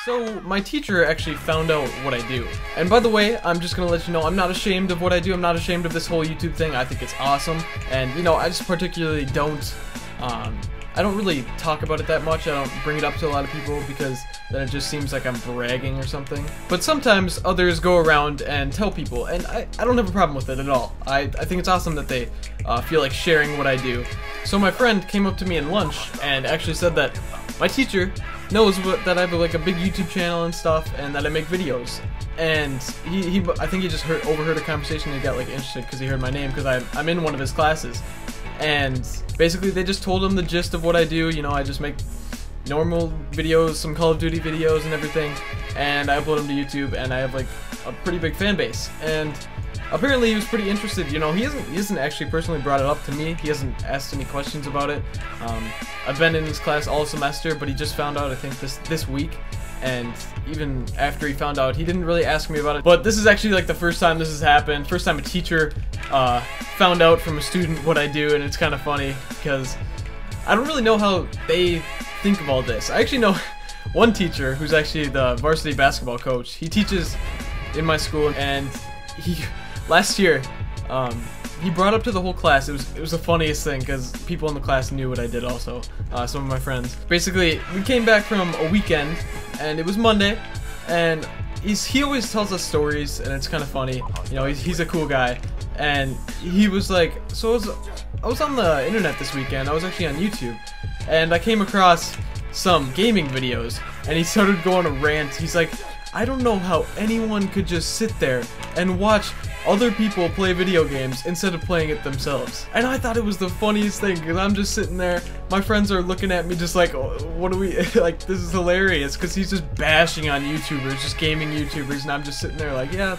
So, my teacher actually found out what I do. And by the way, I'm just gonna let you know, I'm not ashamed of what I do. I'm not ashamed of this whole YouTube thing. I think it's awesome. And, you know, I just particularly don't, I don't really talk about it that much. I don't bring it up to a lot of people because then it just seems like I'm bragging or something. But sometimes others go around and tell people, and I don't have a problem with it at all. I think it's awesome that they feel like sharing what I do. So my friend came up to me in lunch and actually said that my teacher knows that I have like a big YouTube channel and stuff, and that I make videos. And I think he just overheard a conversation and he got like interested because he heard my name because I'm in one of his classes. And basically they just told him the gist of what I do. You know, I just make normal videos, some Call of Duty videos and everything, and I upload them to YouTube, and I have like a pretty big fan base. And apparently he was pretty interested. You know, he hasn't actually personally brought it up to me. He hasn't asked any questions about it. I've been in his class all semester, but he just found out, I think, this week. And even after he found out, he didn't really ask me about it. But this is actually like the first time this has happened. First time a teacher found out from a student what I do, and it's kind of funny because I don't really know how they think of all this. I actually know one teacher who's actually the varsity basketball coach. He teaches in my school, and last year he brought up to the whole class. It was the funniest thing because people in the class knew what I did also. Some of my friends. Basically, we came back from a weekend, and it was Monday, and he always tells us stories, and it's kind of funny. You know, he's a cool guy, and he was like, so I was on the internet this weekend. I was actually on YouTube, and I came across some gaming videos, and he started going a rant. He's like, I don't know how anyone could just sit there and watch other people play video games instead of playing it themselves. And I thought it was the funniest thing because I'm just sitting there, my friends are looking at me just like, oh, what are we, like, this is hilarious because he's just bashing on YouTubers, just gaming YouTubers, and I'm just sitting there like, yeah,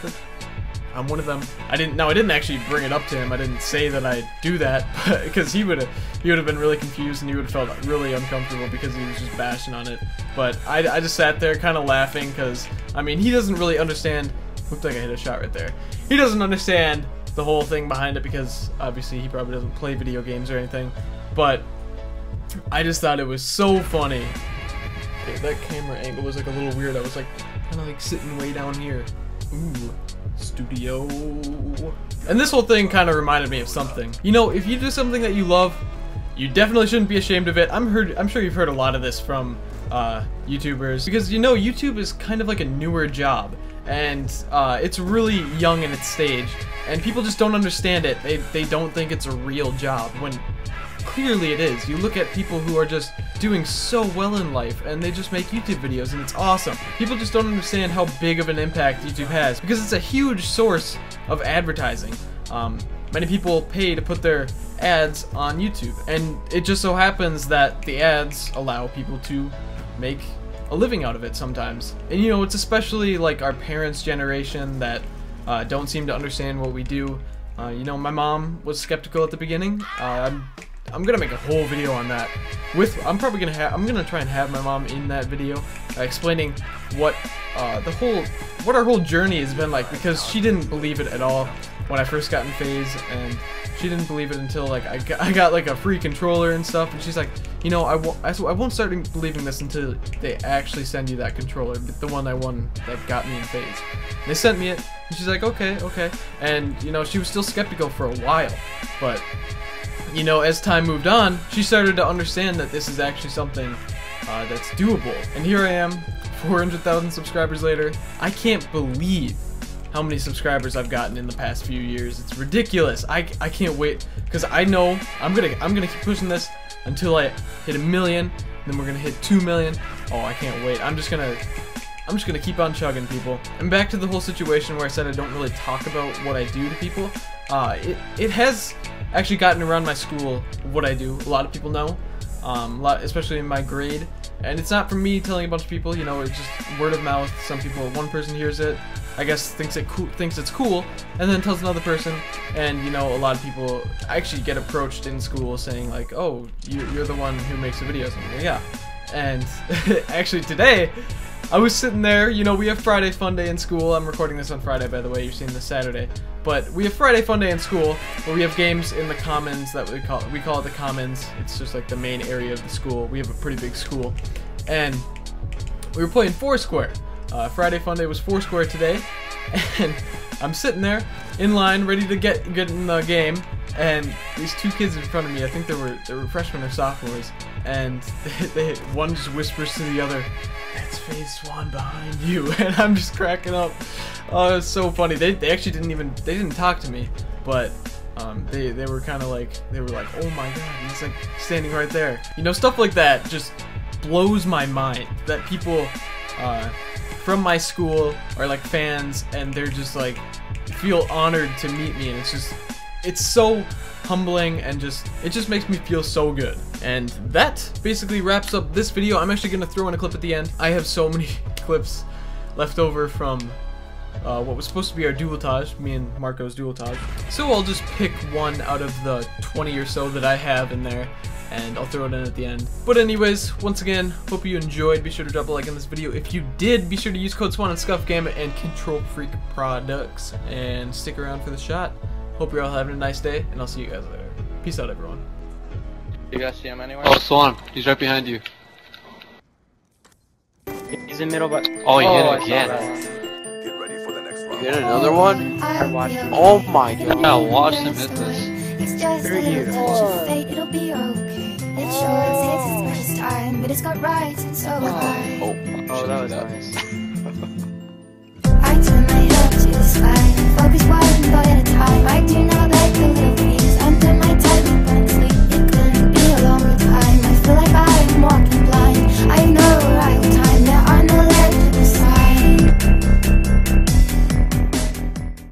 I'm one of them. I didn't actually bring it up to him. I didn't say that I do that, because he would have been really confused and he would have felt really uncomfortable because he was just bashing on it. But I just sat there kind of laughing because, I mean, he doesn't really understand. Looked like I hit a shot right there. He doesn't understand the whole thing behind it because obviously he probably doesn't play video games or anything. But I just thought it was so funny. Okay, that camera angle was like a little weird. I was like kind of like sitting way down here. Ooh. Studio. And this whole thing kind of reminded me of something. You know, if you do something that you love, you definitely shouldn't be ashamed of it. I'm sure you've heard a lot of this from YouTubers, because, you know, YouTube is kind of like a newer job, and it's really young in its stage, and people just don't understand it. They don't think it's a real job when clearly it is. You look at people who are just doing so well in life, and they just make YouTube videos, and it's awesome. People just don't understand how big of an impact YouTube has, because it's a huge source of advertising. Many people pay to put their ads on YouTube, and it just so happens that the ads allow people to make a living out of it sometimes. And, you know, it's especially like our parents' generation that don't seem to understand what we do. You know, my mom was skeptical at the beginning. I'm gonna make a whole video on that. I'm gonna try and have my mom in that video, explaining what our whole journey has been like, because she didn't believe it at all when I first got in FaZe, and she didn't believe it until like I got like a free controller and stuff, and she's like, you know, I won't start believing this until they actually send you that controller, the one that got me in FaZe. They sent me it, and she's like, okay, and, you know, she was still skeptical for a while, but, you know, as time moved on, she started to understand that this is actually something that's doable. And here I am, 400,000 subscribers later. I can't believe how many subscribers I've gotten in the past few years. It's ridiculous. I can't wait, because I know I'm gonna keep pushing this until I hit 1 million. Then we're gonna hit 2 million. Oh, I can't wait. I'm just gonna keep on chugging, people. And back to the whole situation where I said I don't really talk about what I do to people. It has actually gotten around my school what I do. A lot of people know, especially in my grade. And it's not from me telling a bunch of people, you know, it's just word of mouth. Some people, one person hears it, I guess thinks it's cool, and then tells another person. And, you know, a lot of people actually get approached in school saying like, oh, you're the one who makes the videos. And I'm like, yeah. And actually today, I was sitting there, you know, we have Friday Fun Day in school. I'm recording this on Friday, by the way. You're seeing this Saturday. But we have Friday Fun Day in school, where we have games in the commons that we call it the commons. It's just like the main area of the school. We have a pretty big school. And we were playing Foursquare. Friday Fun Day was Foursquare today, and I'm sitting there in line ready to get in the game, and these two kids in front of me, I think they were freshmen or sophomores, and one just whispers to the other, "That's FaZe Swan behind you," and I'm just cracking up. Oh, it's so funny. They actually didn't talk to me, but they were kind of like, "Oh my god," he's like standing right there. You know, stuff like that just blows my mind, that people from my school are like fans, and they're just like feel honored to meet me, and it's so humbling, and it just makes me feel so good. And that basically wraps up this video. I'm actually gonna throw in a clip at the end. I have so many clips left over from what was supposed to be our dueltage, me and Marco's dueltage. So I'll just pick one out of the 20 or so that I have in there, and I'll throw it in at the end. But anyways, once again, hope you enjoyed. Be sure to drop a like on this video. If you did, be sure to use code SWAN and ScuffGamma and Control Freak Products, and stick around for the shot. Hope you're all having a nice day, and I'll see you guys later. Peace out, everyone. You guys see him anywhere? Oh, Swan, he's right behind you. He's in middle, but oh, he hit I it again. Get ready for the next round. You hit another one? I watched him. Oh my god. Yeah, watch him hit this. It's just a little touch of fate, it'll be okay. It sure takes its precious time, but it's got right so high. Oh, that was nice. I turn my head to the side, focus one thought at a time. I do not